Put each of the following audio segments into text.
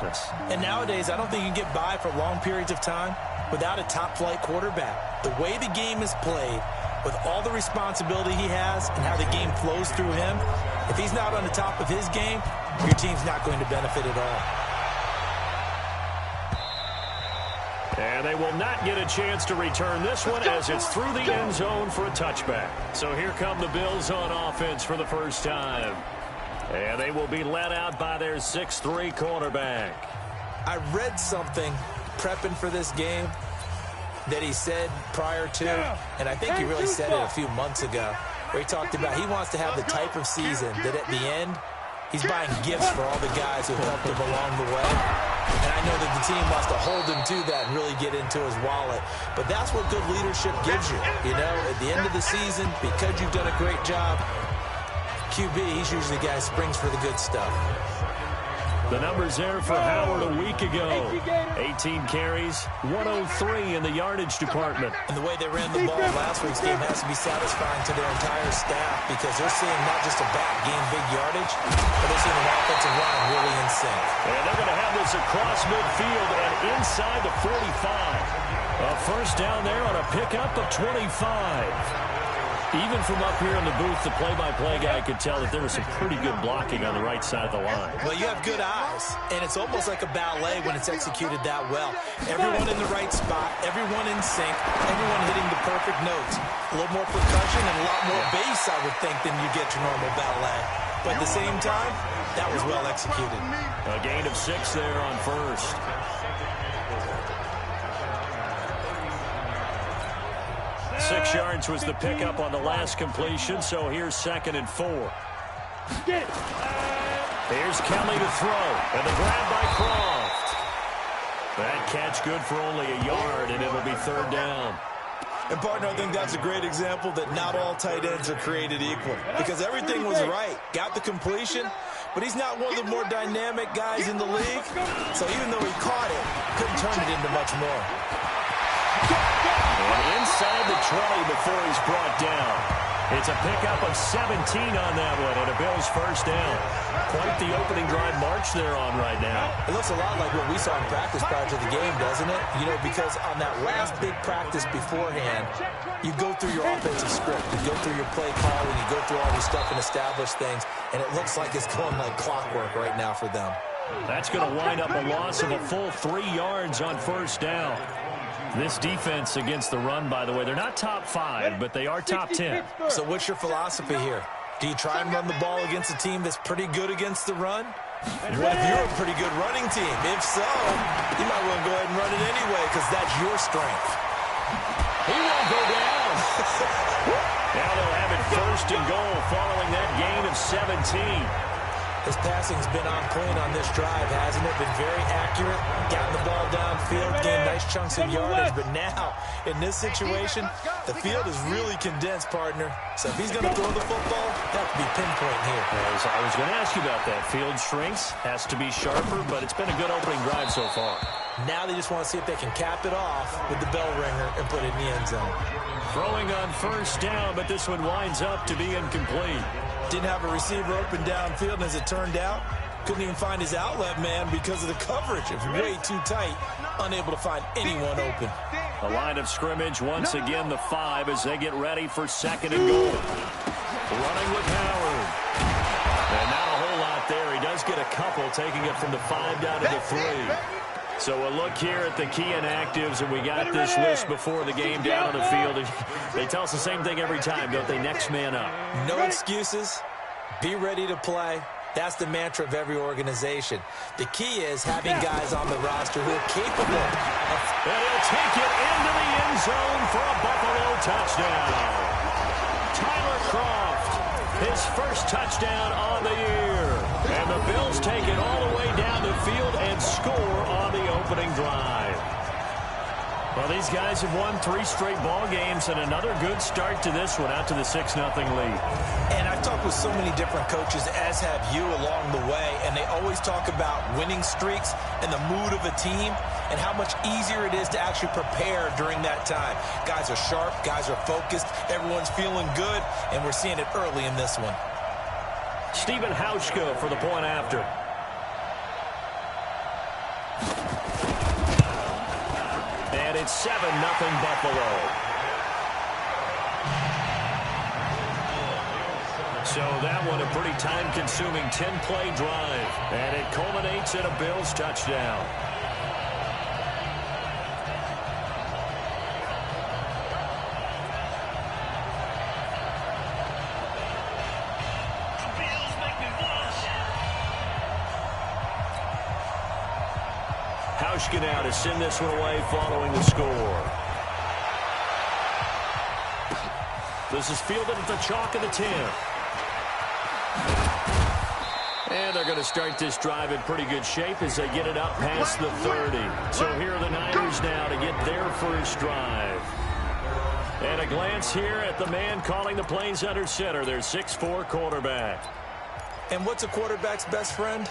process. And nowadays, I don't think you can get by for long periods of time without a top-flight quarterback. The way the game is played, with all the responsibility he has and how the game flows through him, if he's not on the top of his game, your team's not going to benefit at all. And they will not get a chance to return this one as it's through the end zone for a touchback. So here come the Bills on offense for the first time. And they will be led out by their 6'3" cornerback. I read something prepping for this game that he said prior to, and I think he really said it a few months ago, where he talked about he wants to have the type of season that at the end, he's buying gifts for all the guys who helped him along the way. And I know that the team wants to hold him to that and really get into his wallet. But that's what good leadership gives you. You know, at the end of the season, because you've done a great job, QB, he's usually the guy who springs for the good stuff. The numbers there for Howard a week ago. 18 carries, 103 in the yardage department. And the way they ran the ball last week's game has to be satisfying to their entire staff because they're seeing not just a back gain big yardage, but they're seeing an offensive line really in sync. And they're going to have this across midfield and inside the 45. A first down there on a pickup of 25. Even from up here in the booth, the play-by-play guy could tell that there was some pretty good blocking on the right side of the line. Well, you have good eyes, and it's almost like a ballet when it's executed that well. Everyone in the right spot, everyone in sync, everyone hitting the perfect notes. A little more percussion and a lot more bass, I would think, than you get your normal ballet. But at the same time, that was well executed. A gain of 6 there on first. Six yards was the pickup on the last completion, so here's 2nd and 4. Here's Kelly to throw, and the grab by Croft. That catch good for only a yard, and it'll be 3rd down. And, partner, I think that's a great example that not all tight ends are created equal because everything was right. Got the completion, but he's not one of the more dynamic guys in the league. So even though he caught it, couldn't turn it into much more. And inside the 20 before he's brought down. It's a pickup of 17 on that one, and a Bills first down. Quite the opening drive march they're on right now. It looks a lot like what we saw in practice prior to the game, doesn't it? You know, because on that last big practice beforehand, you go through your offensive script, you go through your play calling, you go through all your stuff and establish things, and it looks like it's going like clockwork right now for them. That's going to wind up a loss of a full 3 yards on first down. This defense against the run, by the way, they're not top 5, but they are top 10. So what's your philosophy here? Do you try and run the ball against a team that's pretty good against the run? What if you're a pretty good running team? If so, you might want to go ahead and run it anyway because that's your strength. He won't go down. Now they'll have it 1st and goal following that gain of 17. His passing's been on point on this drive, hasn't it? Been very accurate, gotten the ball downfield, gained nice chunks of yardage. But now, in this situation, the field is really condensed, partner. So if he's going to throw the football, that could be pinpoint here. I was going to ask you about that. Field shrinks, has to be sharper, but it's been a good opening drive so far. Now they just want to see if they can cap it off with the bell ringer and put it in the end zone. Throwing on first down, but this one winds up to be incomplete. Didn't have a receiver open downfield, and as it turned out, couldn't even find his outlet man because of the coverage. It was way too tight, unable to find anyone open. A line of scrimmage, once again the 5 as they get ready for 2nd and goal. Running with Howard. And not a whole lot there. He does get a couple, taking it from the 5 down to the 3. So a look here at the key inactives, and we got this list before the game down on the field. They tell us the same thing every time, don't they? Next man up. No excuses. Be ready to play. That's the mantra of every organization. The key is having guys on the roster who are capable of... And he'll take it into the end zone for a Buffalo touchdown. Tyler Croft, his first touchdown on the year. And the Bills take it all the way down the field and score on the opening drive. Well, these guys have won 3 straight ball games and another good start to this one, out to the 6-0 lead. And I've talked with so many different coaches, as have you, along the way, and they always talk about winning streaks and the mood of a team and how much easier it is to actually prepare during that time. Guys are sharp, guys are focused, everyone's feeling good, and we're seeing it early in this one. Stephen Hauschka for the point after. it's 7-0 Buffalo. So that one a pretty time-consuming 10-play drive, and it culminates in a Bills touchdown. Now to send this one away following the score. This is fielded at the chalk of the 10. And they're going to start this drive in pretty good shape as they get it up past the 30. So here are the Niners now to get their first drive. And a glance here at the man calling the plays under center, their 6'4" quarterback. And what's a quarterback's best friend?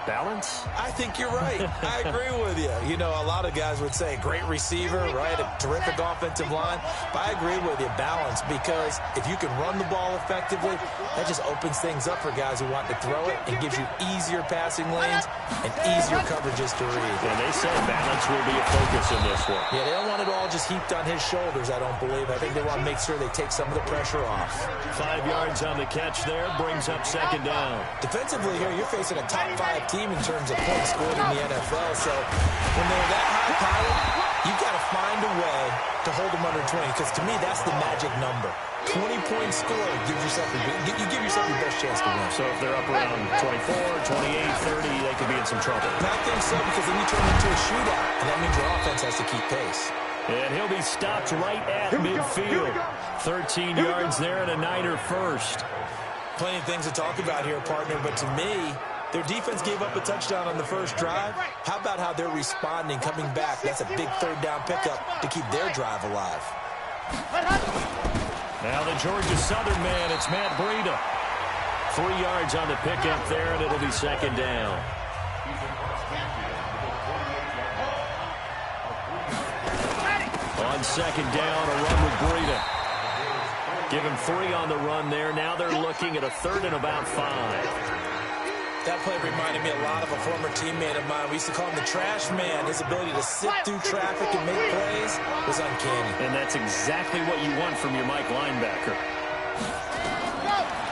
Balance? I think you're right. I agree with you. You know, a lot of guys would say great receiver, right? A terrific offensive line. But I agree with you, balance, because if you can run the ball effectively, that just opens things up for guys who want to throw it and gives you easier passing lanes and easier coverages to read. And they say balance will be a focus in this one. Yeah, they don't want it all just heaped on his shoulders, I don't believe. I think they want to make sure they take some of the pressure off. 5 yards on the catch there, brings up second down. Defensively here, you're facing a top 5 team in terms of points scored in the NFL. So when they're that high-powered, you've got to find a way to hold them under 20, because to me, that's the magic number. 20-point score gives yourself you give yourself your best chance to win. So if they're up around 24, 28, 30, they could be in some trouble. I think so, because then you turn into a shootout, and that means your offense has to keep pace. And he'll be stopped right at midfield. 13 yards there and a Niner first. Plenty of things to talk about here, partner, but to me, their defense gave up a touchdown on the first drive. How about how they're responding, coming back? That's a big third down pickup to keep their drive alive. Now the Georgia Southern man, it's Matt Breida. 3 yards on the pickup there, and it'll be second down. On second down, a run with Breida. Give him 3 on the run there. Now they're looking at a third and about 5. That play reminded me a lot of a former teammate of mine. We used to call him the trash man. His ability to sit through traffic and make plays was uncanny. And that's exactly what you want from your Mike linebacker.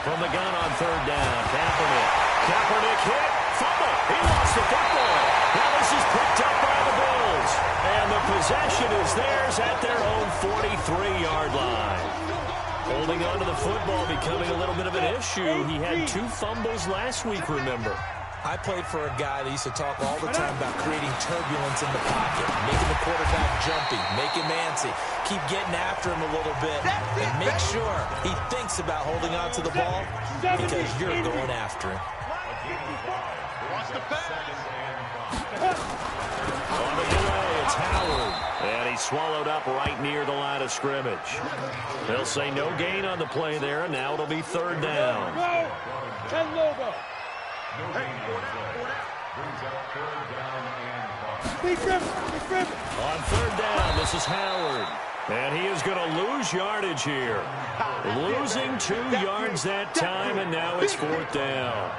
From the gun on third down, Kaepernick. Kaepernick hit, fumble. He lost the football. Now this is picked up by the Bills. And the possession is theirs at their own 43-yard line. Holding on to the football becoming a little bit of an issue. He had 2 fumbles last week, remember. I played for a guy that used to talk all the time about creating turbulence in the pocket, making the quarterback jumpy, make him antsy, keep getting after him a little bit, and make sure he thinks about holding on to the ball because you're going after him. On the delay, it's Howard. And he's swallowed up right near the line of scrimmage. They'll say no gain on the play there, and now it'll be third down. On third down, this is Howard. And he is going to lose yardage here. Losing 2 yards that time, and now it's fourth down.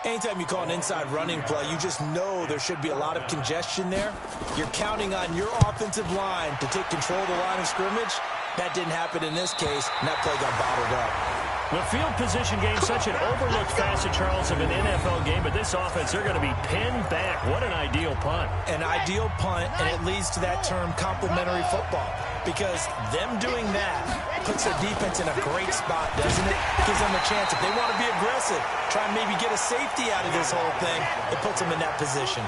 Anytime you call an inside running play, you just know there should be a lot of congestion there. You're counting on your offensive line to take control of the line of scrimmage. That didn't happen in this case, and that play got bottled up. The field position game, such an overlooked facet, Charles, of an NFL game, but this offense, they're going to be pinned back. What an ideal punt. An ideal punt, and it leads to that term complementary football, because them doing that puts their defense in a great spot, doesn't it? Gives them a chance. If they want to be aggressive, try and maybe get a safety out of this whole thing, it puts them in that position.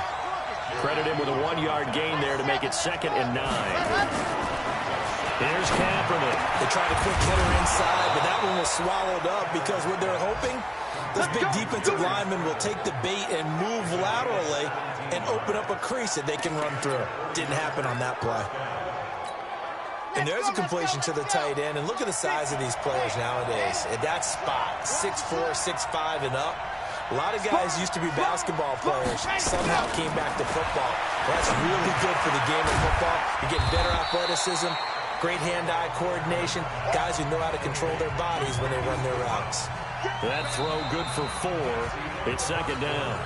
Credit him with a 1-yard gain there to make it 2nd and 9. Here's Kaepernick. They tried a quick hitter inside, but that one was swallowed up because what they're hoping, this big defensive lineman will take the bait and move laterally and open up a crease that they can run through. Didn't happen on that play. And there's a completion to the tight end, and look at the size of these players nowadays. At that spot, 6'4", 6'5", and up. A lot of guys used to be basketball players, somehow came back to football. Well, that's really good for the game of football. You're getting better athleticism, great hand-eye coordination, guys who know how to control their bodies when they run their routes. That throw good for 4. It's 2nd down.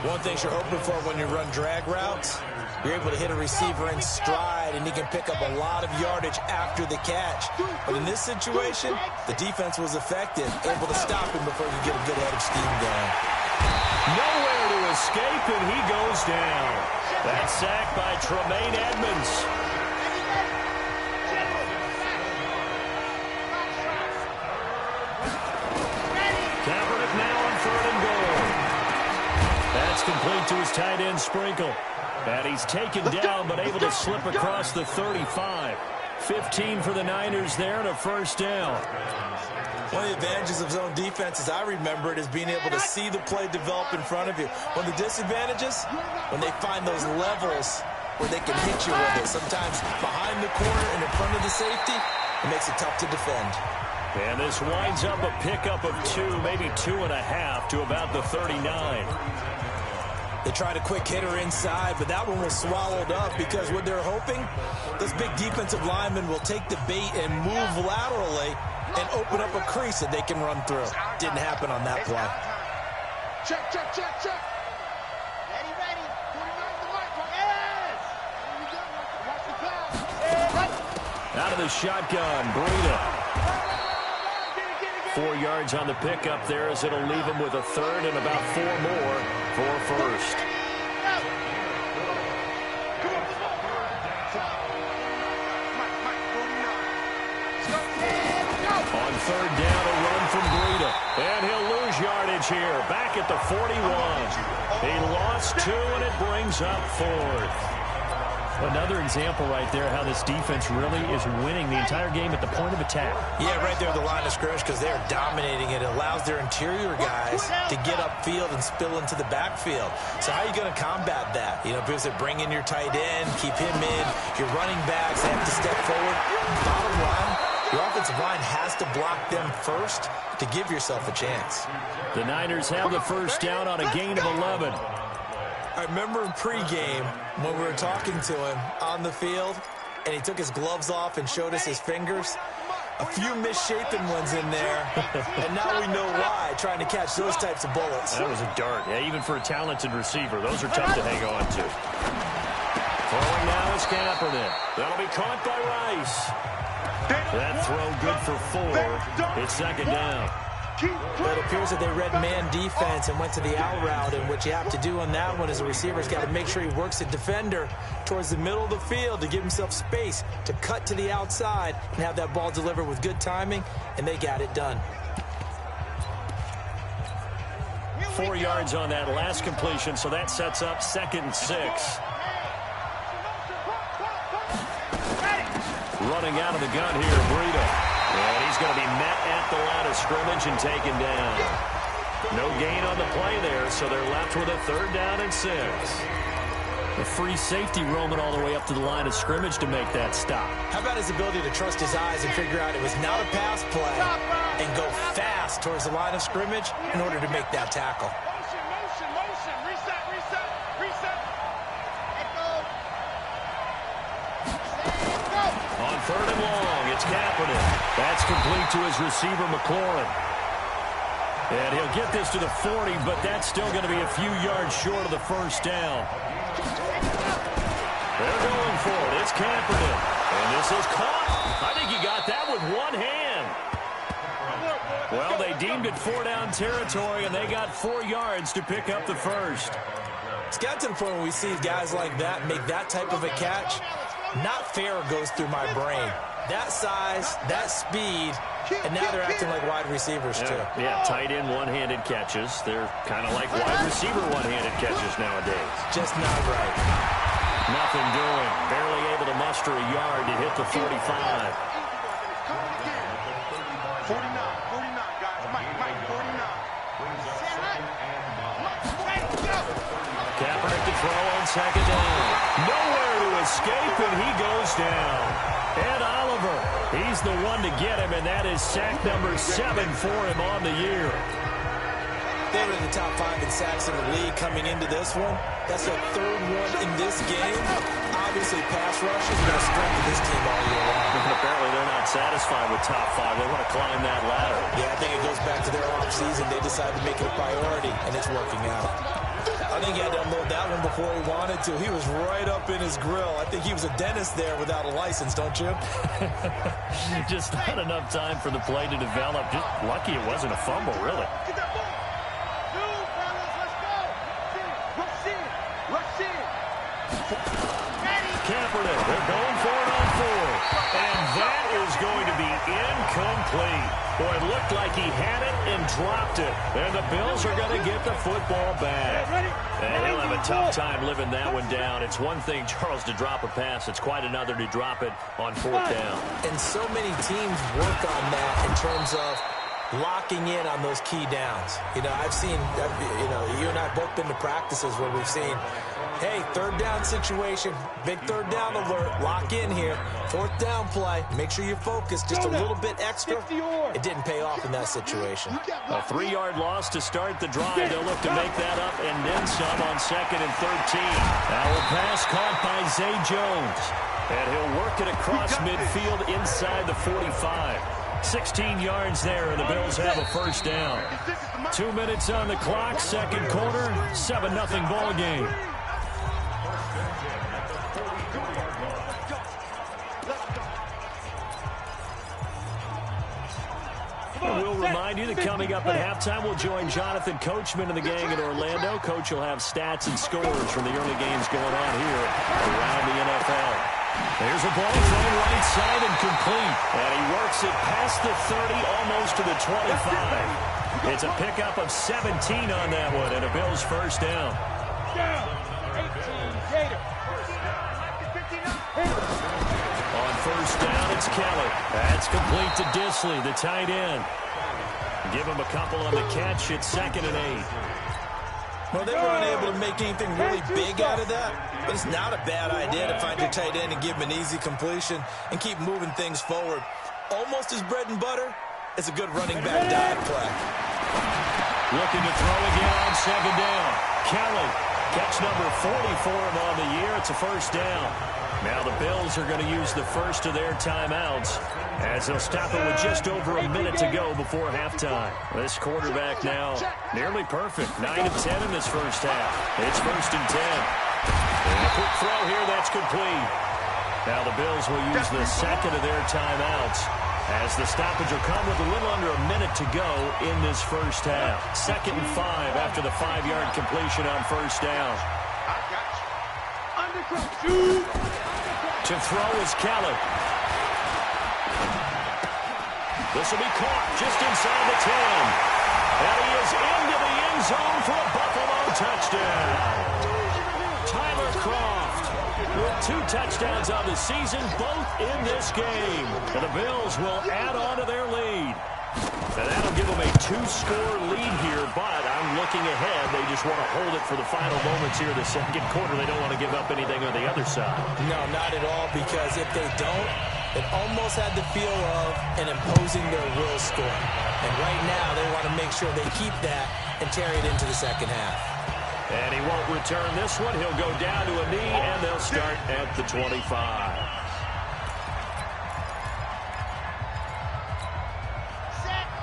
One thing you're hoping for when you run drag routes, you're able to hit a receiver in stride, and he can pick up a lot of yardage after the catch. But in this situation, the defense was effective, able to stop him before he could get a good head of steam going. Nowhere to escape, and he goes down. That's sacked by Tremaine Edmonds. Kaepernick now on 3rd and goal. That's complete to his tight end, Sprinkle. And he's taken down, but able to slip across the 35. 15 for the Niners there, and a first down. One of the advantages of zone defense, as I remember it, is being able to see the play develop in front of you. One of the disadvantages, when they find those levels where they can hit you with it, sometimes behind the corner and in front of the safety, it makes it tough to defend. And this winds up a pickup of 2, maybe 2.5 to about the 39. They tried a quick hitter inside, but that one was swallowed up because what they're hoping, this big defensive lineman will take the bait and move laterally and open up a crease that they can run through. Didn't happen on that play. Check, check, check, check. Ready, ready. Put it on the mic. Yes. Watch the pass. Out of the shotgun, Breida. 4 yards on the pickup there, as it'll leave him with a 3rd and about 4 more for first. On 3rd down, a run from Breida. And he'll lose yardage here. Back at the 41. He lost 2, and it brings up 4th. Another example right there how this defense really is winning the entire game at the point of attack. Yeah, right there at the line of scrimmage, because they're dominating it. It allows their interior guys to get upfield and spill into the backfield. So how are you going to combat that? You know, because they bring in your tight end, keep him in. Your running backs have to step forward. Bottom line, your offensive line has to block them first to give yourself a chance. The Niners have the first down on a gain of 11. I remember in pregame when we were talking to him on the field, and he took his gloves off and showed us his fingers. A few misshapen ones in there, and now we know why, trying to catch those types of bullets. That was a dart. Yeah, even for a talented receiver, those are tough to hang on to. Throwing now is Kaepernick. That'll be caught by Rice. That throw good for 4. It's 2nd down. But it appears that they read man defense and went to the out route, and what you have to do on that one is the receiver's got to make sure he works the defender towards the middle of the field to give himself space to cut to the outside and have that ball delivered with good timing, and they got it done. 4 yards on that last completion, so that sets up 2nd and 6. Running out of the gun here, Breida. And he's going to be met at the line of scrimmage and taken down. No gain on the play there, so they're left with a 3rd down and 6. A free safety roaming all the way up to the line of scrimmage to make that stop. How about his ability to trust his eyes and figure out it was not a pass play and go fast towards the line of scrimmage in order to make that tackle? Motion. Reset. On 3rd and long, it's Kaepernick. That's complete to his receiver, McLaurin. And he'll get this to the 40, but that's still going to be a few yards short of the first down. They're going for it. It's Kaepernick. And this is caught. I think he got that with one hand. Well, they deemed it 4-down territory, and they got 4 yards to pick up the first. It's got to the point where we see guys like that make that type of a catch. Not fair goes through my brain. That size, that speed, and now they're acting like wide receivers too. Yeah, tight end one-handed catches. They're kind of like wide receiver one-handed catches nowadays. Just not right. Nothing doing. Barely able to muster a yard to hit the 45. 49, guys. Mike, 49. Kaepernick to throw on 2nd down. Nowhere to escape, and he goes down. And Oliver, he's the one to get him, and that is sack number 7 for him on the year. They were in the top 5 in sacks in the league coming into this one. That's their 3rd one in this game. Obviously, pass rush has been a strength of this team all year long. Apparently, they're not satisfied with top 5. They want to climb that ladder. Yeah, I think it goes back to their offseason. They decided to make it a priority, and it's working out. I think he had to unload that one before he wanted to. He was right up in his grill. I think he was a dentist there without a license, don't you? Just not enough time for the play to develop. Just lucky it wasn't a fumble, really. Get that ball. Two, fellas, let's go. Rush in. Rush in. Ready. Kaepernick, they're going for it on 4. And that is going to be incomplete. Boy, it looked like he had it and dropped it. And the Bills are going to get the football back. And he'll have a tough time living that one down. It's one thing, Charles, to drop a pass. It's quite another to drop it on 4th down. And so many teams work on that in terms of locking in on those key downs. You know, I've seen, you and I both been to practices where we've seen, hey, 3rd down situation, big 3rd down alert, lock in here, 4th down play, make sure you're focused just a little bit extra. It didn't pay off in that situation. A 3-yard loss to start the drive. They'll look to make that up and then some on 2nd and 13. Now a pass caught by Zay Jones. And he'll work it across midfield inside the 45. 16 yards there, and the Bills have a 1st down. 2 minutes on the clock, 2nd quarter, 7-0 ball game. We'll remind you that coming up at halftime, we'll join Jonathan Coachman and the gang in Orlando. Coach will have stats and scores from the early games going on here around the NFL. There's a ball thrown right side and complete. And he works it past the 30, almost to the 25. It's a pickup of 17 on that one, and a Bills 1st down. 18, Gator. On 1st down, it's Kelly. That's complete to Disley, the tight end. Give him a couple on the catch. It's 2nd and 8. Well, they weren't able to make anything really big out of that, but it's not a bad idea to find your tight end and give him an easy completion and keep moving things forward. Almost his bread and butter. It's a good running back dive play. Looking to throw again on 2nd down. Kelly, catch number 40 for him on the year. It's a 1st down. Now the Bills are going to use the first of their timeouts as they'll stop it with just over a minute to go before halftime. This quarterback now nearly perfect. 9 of 10 in this 1st half. It's 1st and 10. And a quick throw here, that's complete. Now the Bills will use the 2nd of their timeouts as the stoppage will come with a little under a minute to go in this 1st half. 2nd and 5 after the 5-yard completion on 1st down. To throw is Kelly. This will be caught just inside the 10. And he is into the end zone for a Buffalo touchdown. Tyler Kroft with 2 touchdowns on the season, both in this game. And the Bills will add on to their lead. And that'll give them a 2-score lead here, but I'm looking ahead. They just want to hold it for the final moments here in the 2nd quarter. They don't want to give up anything on the other side. No, not at all, because if they don't, it almost had the feel of an imposing their will score. And right now, they want to make sure they keep that and carry it into the 2nd half. And he won't return this one. He'll go down to a knee, and they'll start at the 25.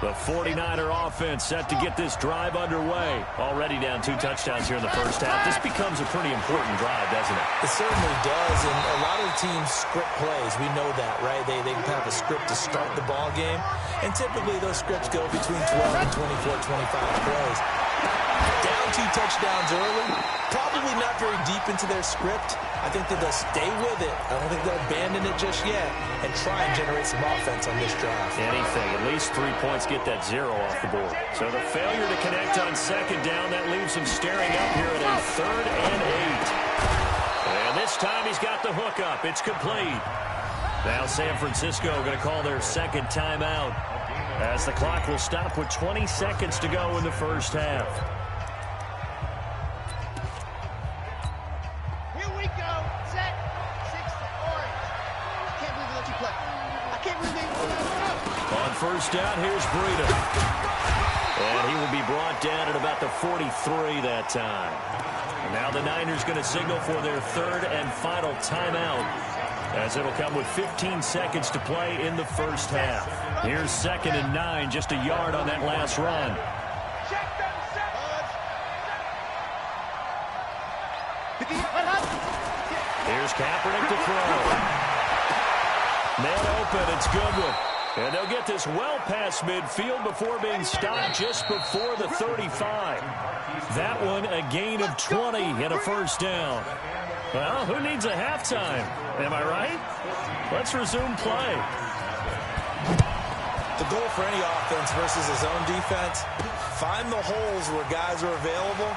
The 49er offense set to get this drive underway. Already down 2 touchdowns here in the 1st half. This becomes a pretty important drive, doesn't it? It certainly does, and a lot of teams script plays. We know that, right? They have a script to start the ball game, and typically those scripts go between 12 and 24, 25 plays. Down 2 touchdowns early, probably not very deep into their script. I think that they'll stay with it. I don't think they'll abandon it just yet and try and generate some offense on this drive. Anything. At least 3 points, get that 0 off the board. So the failure to connect on 2nd down, that leaves him staring up here at a 3rd and 8. And this time he's got the hook up. It's complete. Now San Francisco going to call their 2nd timeout as the clock will stop with 20 seconds to go in the 1st half. On 1st down, here's Breida. And he will be brought down at about the 43 that time. And now the Niners going to signal for their 3rd and final timeout, as it'll come with 15 seconds to play in the 1st half. Here's 2nd and 9, just a yard on that last run. Here's Kaepernick to throw. Man open, it's Goodwin. And they'll get this well past midfield before being stopped just before the 35. That one a gain of 20 and a first down. Well, who needs a halftime? Am I right? Let's resume play. The goal for any offense versus his own defense, find the holes where guys are available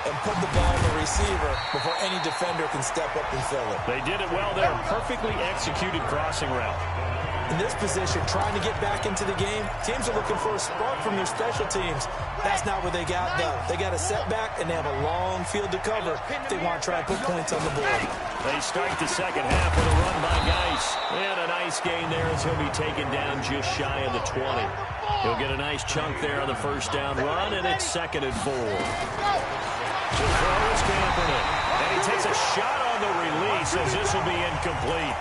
and put the ball on the receiver before any defender can step up and fill it. They did it well there. Perfectly executed crossing route. In this position, trying to get back into the game, teams are looking for a spark from their special teams. That's not what they got, though. They got a setback, and they have a long field to cover if they want to try and put points on the board. They start the second half with a run by Geis. And a nice gain there as he'll be taken down just shy of the 20. He'll get a nice chunk there on the first down run, and it's 2nd and 4. To throw is Kaepernick. And he takes a shot on the release as this will be incomplete.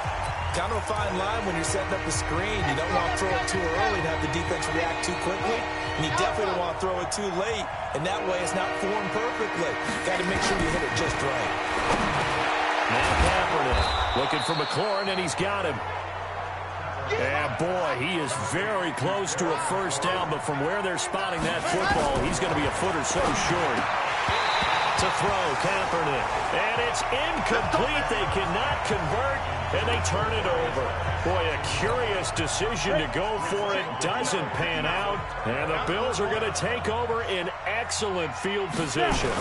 Kind of a fine line when you're setting up the screen. You don't want to throw it too early and have the defense react too quickly. And you definitely don't want to throw it too late. And that way it's not formed perfectly. Got to make sure you hit it just right. Now Kaepernick looking for McLaurin, and he's got him. And boy, he is very close to a first down, but from where they're spotting that football, he's going to be a foot or so short. To throw, Kaepernick. And it's incomplete. They cannot convert, and they turn it over. Boy, a curious decision to go for it. Doesn't pan out. And the Bills are going to take over in excellent field position.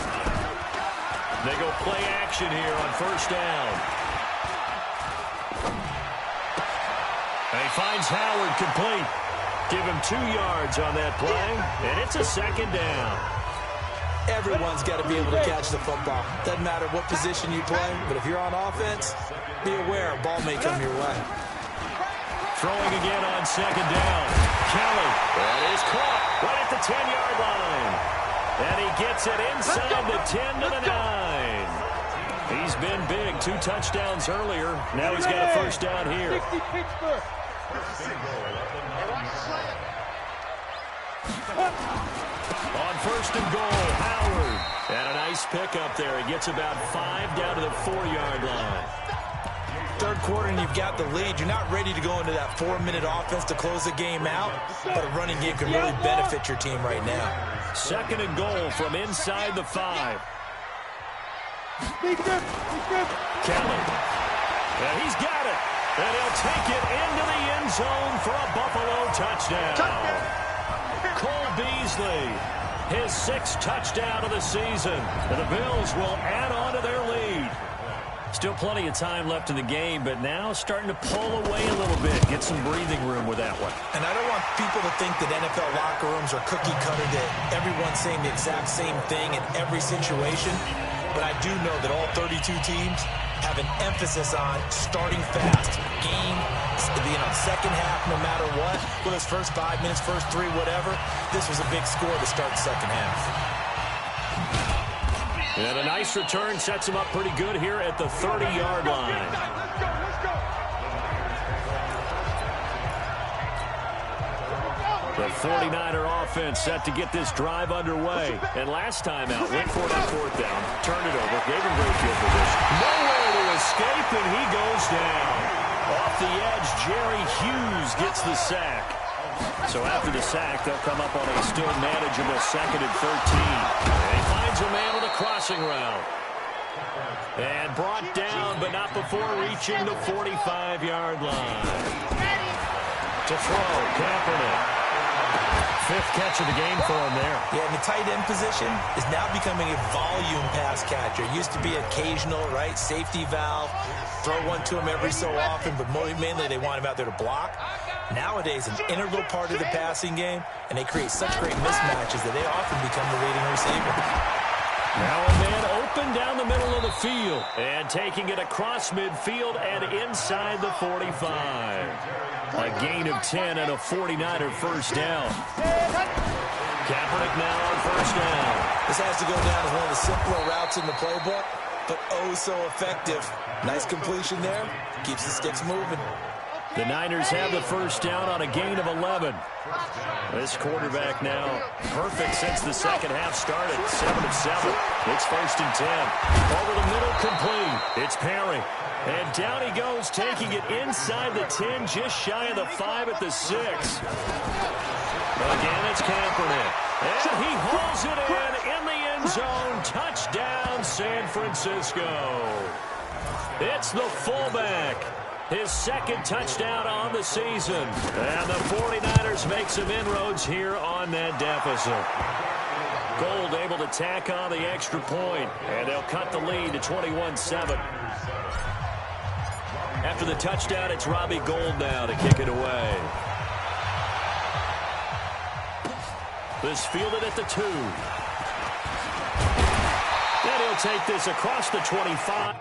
They go play action here on first down. And he finds Howard complete. Give him 2 yards on that play, and it's a 2nd down. Everyone's got to be able to catch the football. Doesn't matter what position you play, but if you're on offense, be aware a ball may come your way. Throwing again on 2nd down. Kelly, that is caught right at the 10-yard line. And he gets it inside the 10 to the 9. He's been big. 2 touchdowns earlier. Now he's got a first down here. On 1st and goal, Howard. And a nice pickup there. He gets about 5 down to the 4-yard line. 3rd quarter and you've got the lead. You're not ready to go into that 4-minute offense to close the game out, but a running game can really benefit your team right now. 2nd and goal from inside the 5. Kelly. And he's got it. And he'll take it into the end zone for a Buffalo touchdown. Cole Beasley, his 6th touchdown of the season. And the Bills will add on to their lead. Still plenty of time left in the game, but now starting to pull away a little bit. Get some breathing room with that one. And I don't want people to think that NFL locker rooms are cookie cutter, that everyone's saying the exact same thing in every situation. But I do know that all 32 teams have an emphasis on starting fast. Game, second half, no matter what. Whether it's first 5 minutes, first 3, whatever. This was a big score to start the second half. And a nice return sets him up pretty good here at the 30-yard line. The 49er offense set to get this drive underway. And last time out, went for it on 4th down, turned it over, gave him great field position. Nowhere to escape, and he goes down. Off the edge, Jerry Hughes gets the sack. So after the sack, they'll come up on a still manageable 2nd and 13. And he finds a man on the crossing route. And brought down, but not before reaching the 45-yard line. To throw, Kaepernick. 5th catch of the game for him there. Yeah, and the tight end position is now becoming a volume pass catcher. Used to be occasional, right? Safety valve. Throw one to him every so often, but mainly they want him out there to block. Nowadays, an integral part of the passing game, and they create such great mismatches that they often become the leading receiver. Now a man open down the middle of the field, and taking it across midfield and inside the 45. A gain of 10 and a 49er first down. Kaepernick now on first down. This has to go down as one of the simpler routes in the playbook, but oh so effective. Nice completion there. Keeps the sticks moving. The Niners have the first down on a gain of 11. This quarterback now perfect since the second half started. 7 of 7. It's 1st and 10. Over the middle, complete. It's Perry. And down he goes, taking it inside the 10, just shy of the 5 at the 6. Again, it's Kaepernick. And he hauls it in the end zone. Touchdown, San Francisco. It's the fullback. His second touchdown on the season. And the 49ers make some inroads here on that deficit. Gold able to tack on the extra point, and they'll cut the lead to 21-7. After the touchdown, it's Robbie Gould now to kick it away. This fielded at the 2. And he'll take this across the 25.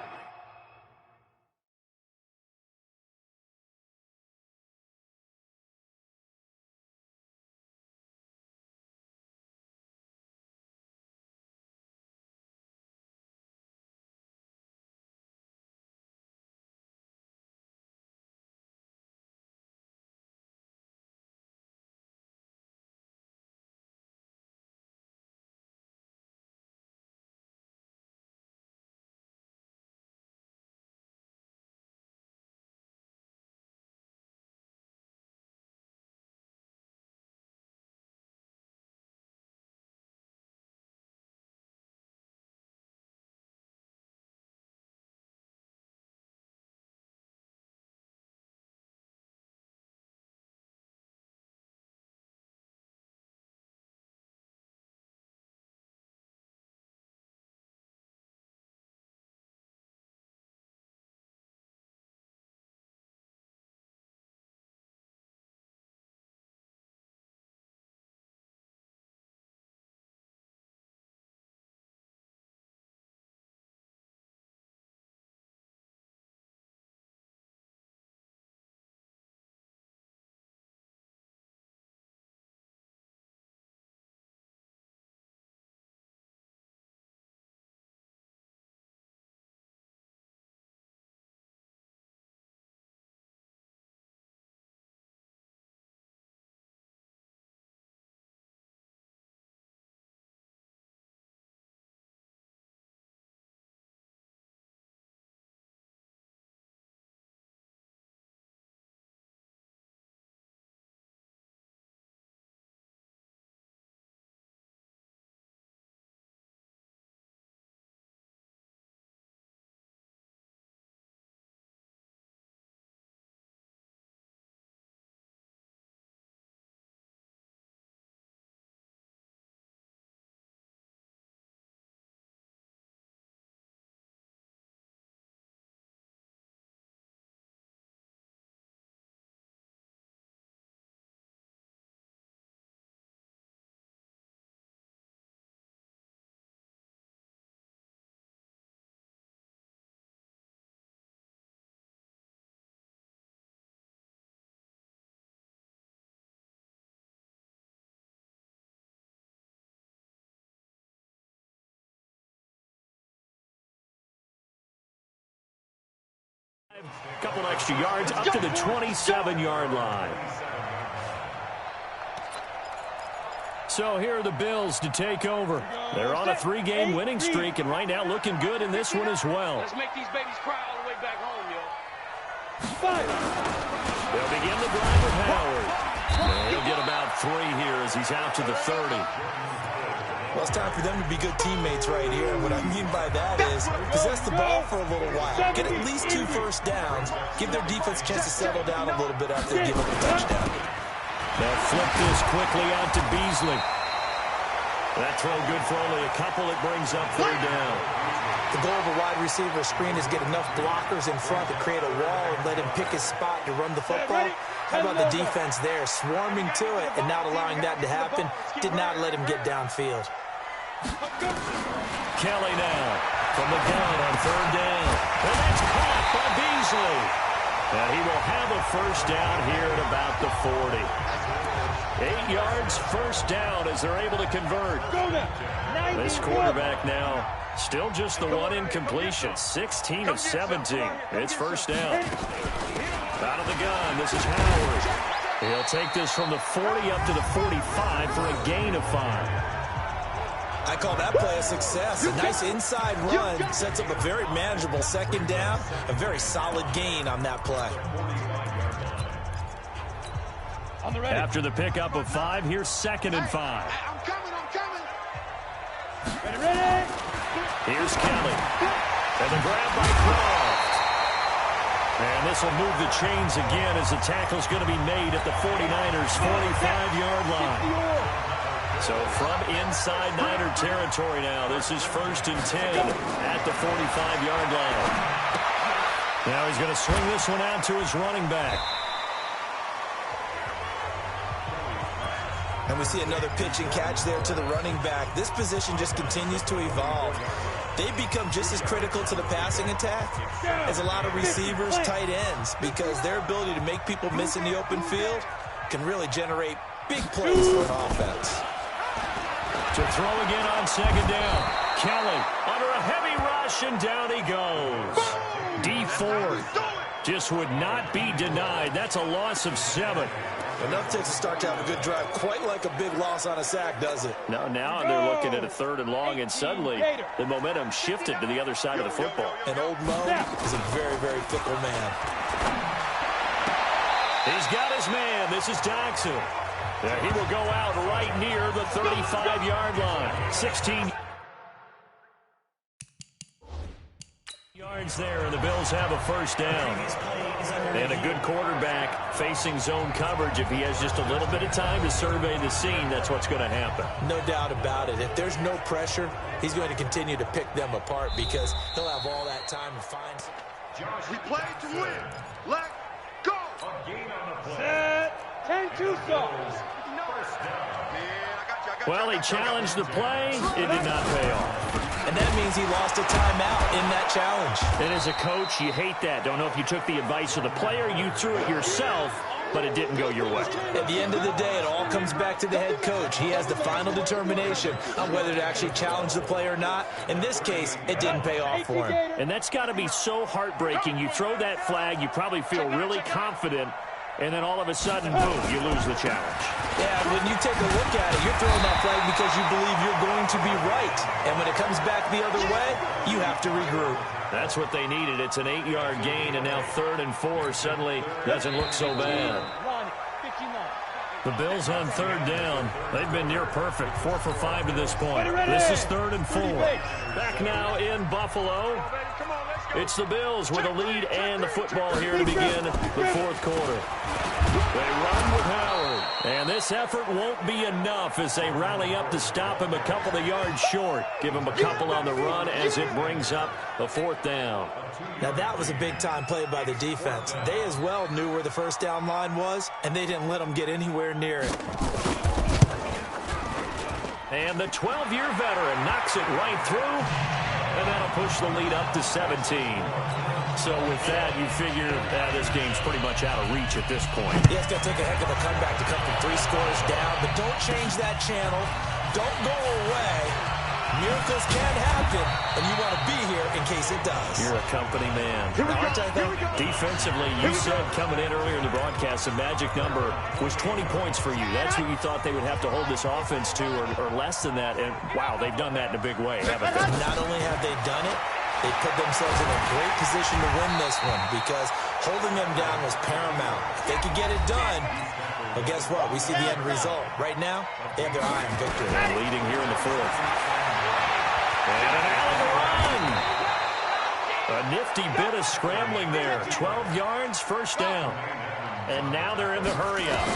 A couple extra yards up to the 27-yard line. So here are the Bills to take over. They're on a 3-game winning streak, and right now looking good in this one as well. Let's make these babies cry all the way back home, yo. They'll begin the drive with Howard. And he'll get about 3 here as he's out to the 30. Well, it's time for them to be good teammates right here. And what I mean by that is possess the ball for a little while. Get at least 2 first downs. Give their defense a chance to settle down a little bit after they give up a touchdown. They'll flip this quickly out to Beasley. That throw good for only a couple. It brings up 3rd down. The goal of a wide receiver screen is get enough blockers in front to create a wall and let him pick his spot to run the football. How about the defense there, swarming to it and not allowing that to happen? Did not let him get downfield. Kelly now from the gun on 3rd down. And that's caught by Beasley. And he will have a first down here at about the 40. 8 yards, first down as they're able to convert. This quarterback now still just the one incompletion. 16 of 17. It's first down. Out of the gun, this is Howard. He'll take this from the 40 up to the 45 for a gain of 5. I call that play a success. A nice inside run sets up a very manageable second down. A very solid gain on that play. After the pickup of 5, here's 2nd and 5. I'm coming. Ready. Here's Kelly. And the grab by Croft. And this will move the chains again as the tackle's going to be made at the 49ers' 45-yard line. So from inside Niner territory now, this is 1st and 10 at the 45-yard line. Now he's going to swing this one out to his running back. And we see another pitch and catch there to the running back. This position just continues to evolve. They become just as critical to the passing attack as a lot of receivers, tight ends, because their ability to make people miss in the open field can really generate big plays for an offense. To throw again on 2nd down. Kelly under a heavy rush, and down he goes. D Ford just would not be denied. That's a loss of 7. Enough to start to have a good drive, quite like a big loss on a sack, does it? No, now they're looking at a 3rd and long, and suddenly the momentum shifted to the other side of the football. And old Mo is a very, very fickle man. He's got his man. This is Jackson. He will go out right near the 35-yard line. 16 yards there, and the Bills have a 1st down. And a good quarterback facing zone coverage. If he has just a little bit of time to survey the scene, that's what's going to happen. No doubt about it. If there's no pressure, he's going to continue to pick them apart because he'll have all that time to find. We play to win. Let go. Set. 10-2 songs. Well, he challenged the play. It did not pay off. And that means he lost a timeout in that challenge. And as a coach, you hate that. Don't know if you took the advice of the player, you threw it yourself, but it didn't go your way. At the end of the day, it all comes back to the head coach. He has the final determination on whether to actually challenge the play or not. In this case, it didn't pay off for him. And that's got to be so heartbreaking. You throw that flag, you probably feel really confident, and then all of a sudden, boom, you lose the challenge. Yeah, when you take a look at it, you're throwing that flag because you believe you're going to be right. And when it comes back the other way, you have to regroup. That's what they needed. It's an 8-yard gain, and now 3rd and 4 suddenly doesn't look so bad. The Bills on 3rd down. They've been near perfect, 4 for 5 to this point. This is 3rd and 4. Back now in Buffalo. It's the Bills with a lead and the football here to begin the 4th quarter. They run with Howard, and this effort won't be enough as they rally up to stop him a couple of yards short. Give him a couple on the run as it brings up a 4th down. Now that was a big-time play by the defense. They as well knew where the 1st down line was, and they didn't let them get anywhere near it. And the 12-year veteran knocks it right through, and that'll push the lead up to 17. So with that, you figure this game's pretty much out of reach at this point. Yeah, it's going to take a heck of a comeback to come from 3 scores down, but don't change that channel. Don't go away. Miracles can happen, and you want to be here in case it does. You're a company man. Aren't I, though? Defensively, you said coming in earlier in the broadcast, the magic number was 20 points for you. That's what you thought they would have to hold this offense to, or less than that. And, wow, they've done that in a big way, haven't they? Not only have they done it, they put themselves in a great position to win this one because holding them down was paramount. If they could get it done, well, guess what? We see the end result. Right now, they have their eye on victory. And leading here in the 4th. And an alley to run. A nifty bit of scrambling there. 12 yards, 1st down. And now they're in the hurry-up.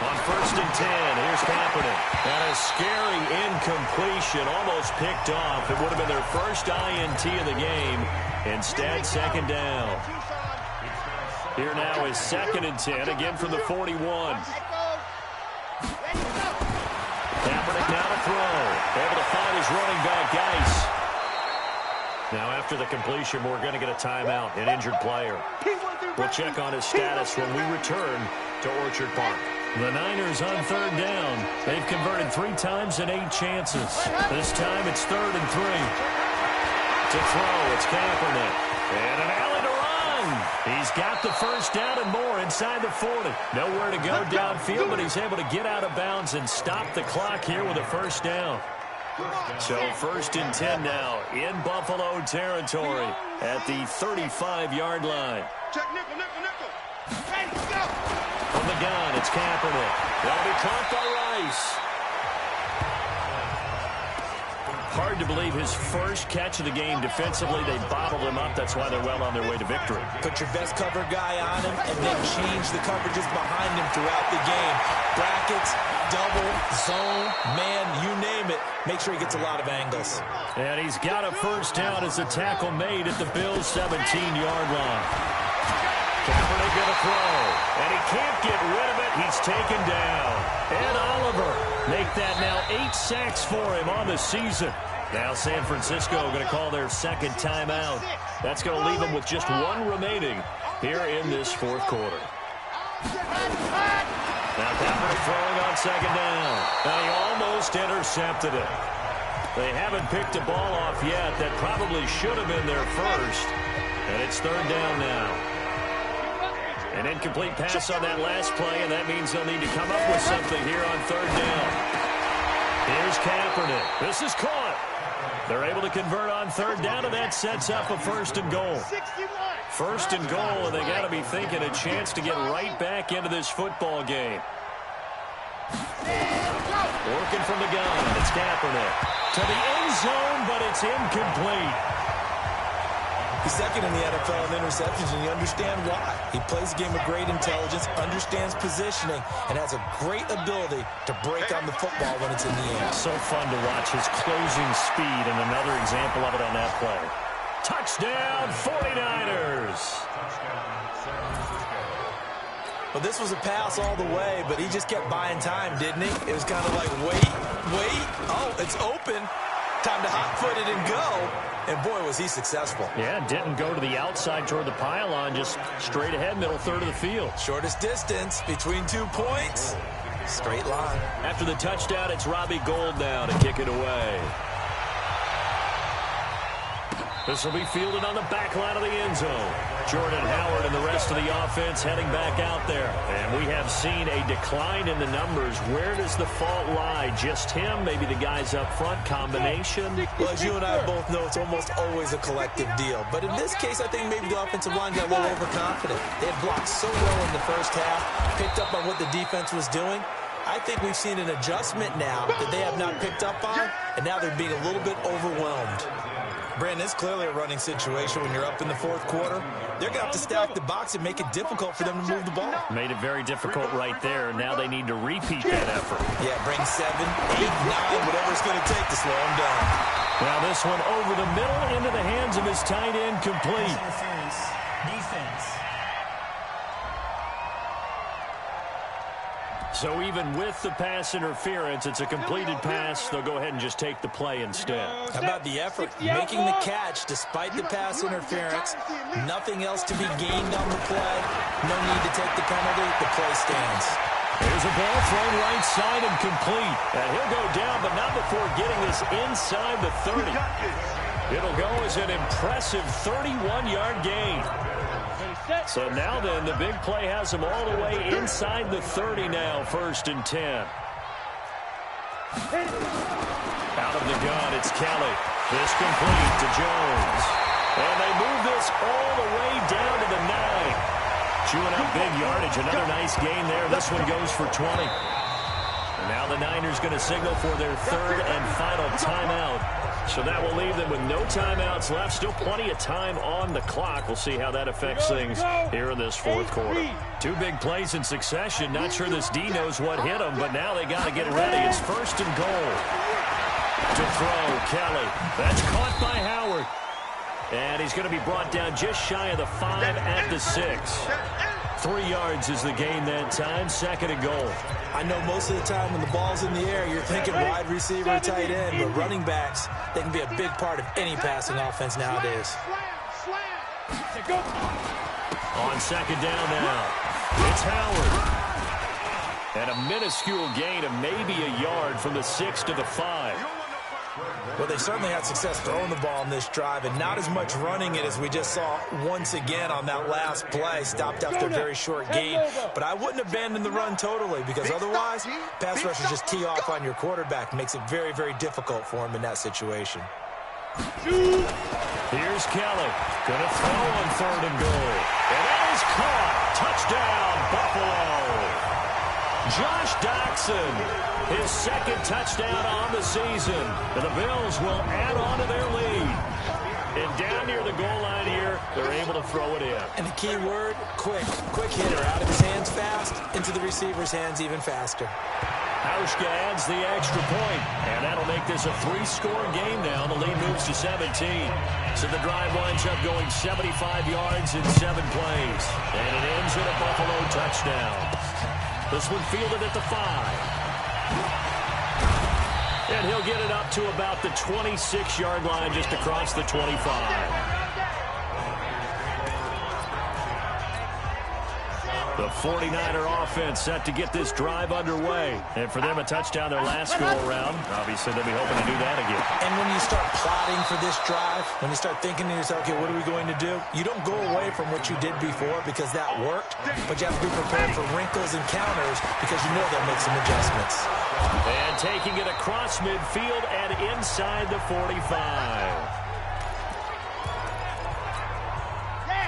On 1st and 10, here's Kaepernick. And a scary incompletion, almost picked off. It would have been their first INT of the game. Instead, 2nd down. Here now is 2nd and 10, again from the 41. Kaepernick now to throw. Able to find his running back, Geis. Now after the completion, we're going to get a timeout, an injured player. We'll check on his status when we return to Orchard Park. The Niners on 3rd down. They've converted 3 times in 8 chances. This time it's 3rd and 3. To throw, it's Kaepernick. And an alley to run. He He's got the first down and more inside the 40. Nowhere to go downfield, but he's able to get out of bounds and stop the clock here with a first down. So 1st and 10 now in Buffalo territory at the 35-yard line. Check nickel, nickel, nickel. Ready, go. From the gun, it's Kaepernick. That'll be caught by Rice. Hard to believe his first catch of the game defensively. They bottled him up. That's why they're well on their way to victory. Put your best cover guy on him and then change the coverages behind him throughout the game. Brackets, double, zone, man, you name it. Make sure he gets a lot of angles. And he's got a first down as the tackle made at the Bills' 17-yard line. Kaepernick going to throw, and he can't get rid of it. He's taken down. Ed Oliver make that now 8 sacks for him on the season. Now San Francisco going to call their second timeout. That's going to leave them with just one remaining here in this fourth quarter. Now Kaepernick throwing on second down. And he almost intercepted it. They haven't picked a ball off yet. That probably should have been their first. And it's third down now. An incomplete pass on that last play, and that means they'll need to come up with something here on third down. Here's Kaepernick. This is caught. They're able to convert on third down, and that sets up a 1st and goal. 1st and goal, and they got to be thinking a chance to get right back into this football game. Working from the gun, it's Kaepernick. To the end zone, but it's incomplete. He's second in the NFL in interceptions, and you understand why. He plays a game of great intelligence, understands positioning, and has a great ability to break on the football when it's in the air. So fun to watch his closing speed, and another example of it on that play. Touchdown, 49ers! Well, this was a pass all the way, but he just kept buying time, didn't he? It was kind of like, wait. Oh, it's open. Time to hot-foot it and go. And, boy, was he successful. Yeah, didn't go to the outside toward the pylon, just straight ahead, middle third of the field. Shortest distance between 2 points. Straight line. After the touchdown, it's Robbie Gould now to kick it away. This will be fielded on the back line of the end zone. Jordan Howard and the rest of the offense heading back out there. And we have seen a decline in the numbers. Where does the fault lie? Just him? Maybe the guys up front? Combination? Well, as you and I both know, it's almost always a collective deal. But in this case, I think maybe the offensive line got a little overconfident. They had blocked so well in the first half, picked up on what the defense was doing. I think we've seen an adjustment now that they have not picked up on, and now they're being a little bit overwhelmed. Brandon, it's clearly a running situation when you're up in the fourth quarter. They're going to have to stack the box and make it difficult for them to move the ball. Made it very difficult right there. Now they need to repeat that effort. Yeah, bring 7, 8, 9, whatever it's going to take to slow them down. Now this one over the middle into the hands of his tight end, complete. Defense. So even with the pass interference, it's a completed pass. They'll go ahead and just take the play instead. How about the effort? Making the catch despite the pass interference. Nothing else to be gained on the play. No need to take the penalty. The play stands. There's a ball thrown right side and complete. And he'll go down, but not before getting this inside the 30. It'll go as an impressive 31-yard gain. So now then, the big play has him all the way inside the 30 now, 1st and 10. Out of the gun, it's Kelly. This complete to Jones. And they move this all the way down to the 9. Chewing up big yardage. Another nice gain there. This one goes for 20. And now the Niners going to signal for their third and final timeout. So that will leave them with no timeouts left. Still plenty of time on the clock. We'll see how that affects things here in this fourth quarter. 2 big plays in succession. Not sure this D knows what hit him, but now they got to get ready. It's 1st and goal. To throw, Kelly. That's caught by Howard. And he's going to be brought down just shy of the 5 at the 6. 3 yards is the gain that time. 2nd and goal. I know most of the time when the ball's in the air, you're thinking wide receiver, tight end, but running backs, they can be a big part of any passing offense nowadays. On 2nd down now, it's Howard. And a minuscule gain of maybe a yard from the 6 to the 5. Well, they certainly had success throwing the ball on this drive and not as much running it as we just saw once again on that last play. Stopped after a very short gain. But I wouldn't abandon the run totally because otherwise, pass rushers just tee off on your quarterback. Makes it very, very difficult for him in that situation. Here's Kelly. Gonna throw on 3rd and goal. And that is caught. Touchdown, Buffalo. Josh Doctson, his 2nd touchdown on the season. And the Bills will add on to their lead. And down near the goal line here, they're able to throw it in. And the key word, quick. Quick hitter. Out of his hands fast, into the receiver's hands even faster. Hauschka adds the extra point, and that'll make this a 3-score game now. The lead moves to 17. So the drive winds up going 75 yards in 7 plays. And it ends in a Buffalo touchdown. This one fielded at the 5. And he'll get it up to about the 26-yard line just across the 25. The 49er offense set to get this drive underway. And for them, a touchdown their last go-around. Obviously, they'll be hoping to do that again. And when you start plotting for this drive, when you start thinking to yourself, okay, what are we going to do? You don't go away from what you did before because that worked, but you have to be prepared for wrinkles and counters because you know they'll make some adjustments. And taking it across midfield and inside the 45.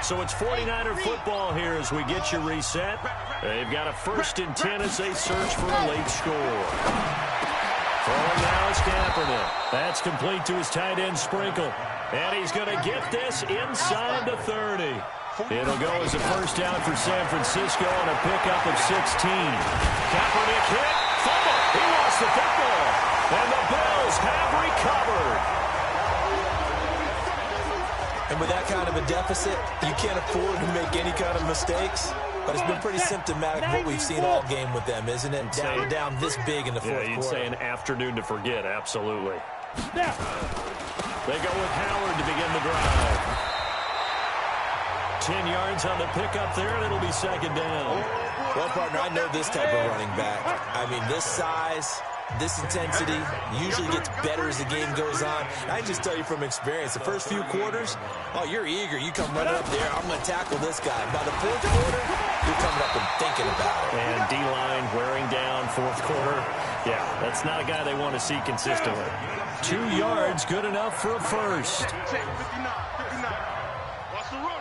So it's 49er football here as we get you reset. They've got a 1st and 10 as they search for a late score. Throwing now is Kaepernick. That's complete to his tight end Sprinkle. And he's going to get this inside the 30. It'll go as a 1st down for San Francisco on a pickup of 16. Kaepernick hit. Fumble. He lost the football. And the Bills have recovered. And with that kind of a deficit, you can't afford to make any kind of mistakes. But it's been pretty symptomatic of what we've seen all game with them, isn't it? Down this big in the 4th quarter. You'd say an afternoon to forget, absolutely. They go with Howard to begin the drive. 10 yards on the pickup there, and it'll be 2nd down. Well, partner, I know this type of running back. I mean, this size, this intensity usually gets better as the game goes on. I can just tell you from experience, the first few quarters, oh, you're eager. You come running up there, I'm going to tackle this guy. By the 4th quarter, you're coming up and thinking about it. And D-line wearing down 4th quarter. Yeah, that's not a guy they want to see consistently. 2 yards, good enough for a 1st. Check 59. Watch the run.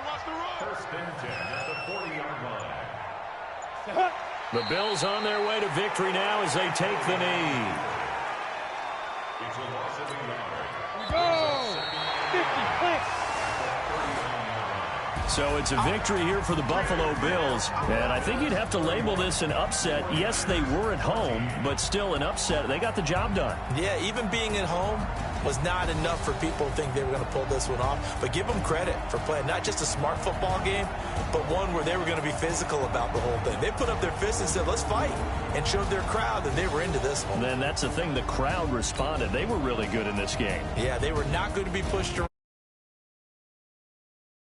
1st and 10 at the 40-yard line. The Bills on their way to victory now as they take the knee. It's a loss of 8 yards. 50 clicks. So it's a victory here for the Buffalo Bills. And I think you'd have to label this an upset. Yes, they were at home, but still an upset. They got the job done. Yeah, even being at home was not enough for people to think they were going to pull this one off. But give them credit for playing not just a smart football game, but one where they were going to be physical about the whole thing. They put up their fists and said, let's fight, and showed their crowd that they were into this one. And then that's the thing, the crowd responded. They were really good in this game. Yeah, they were not going to be pushed around.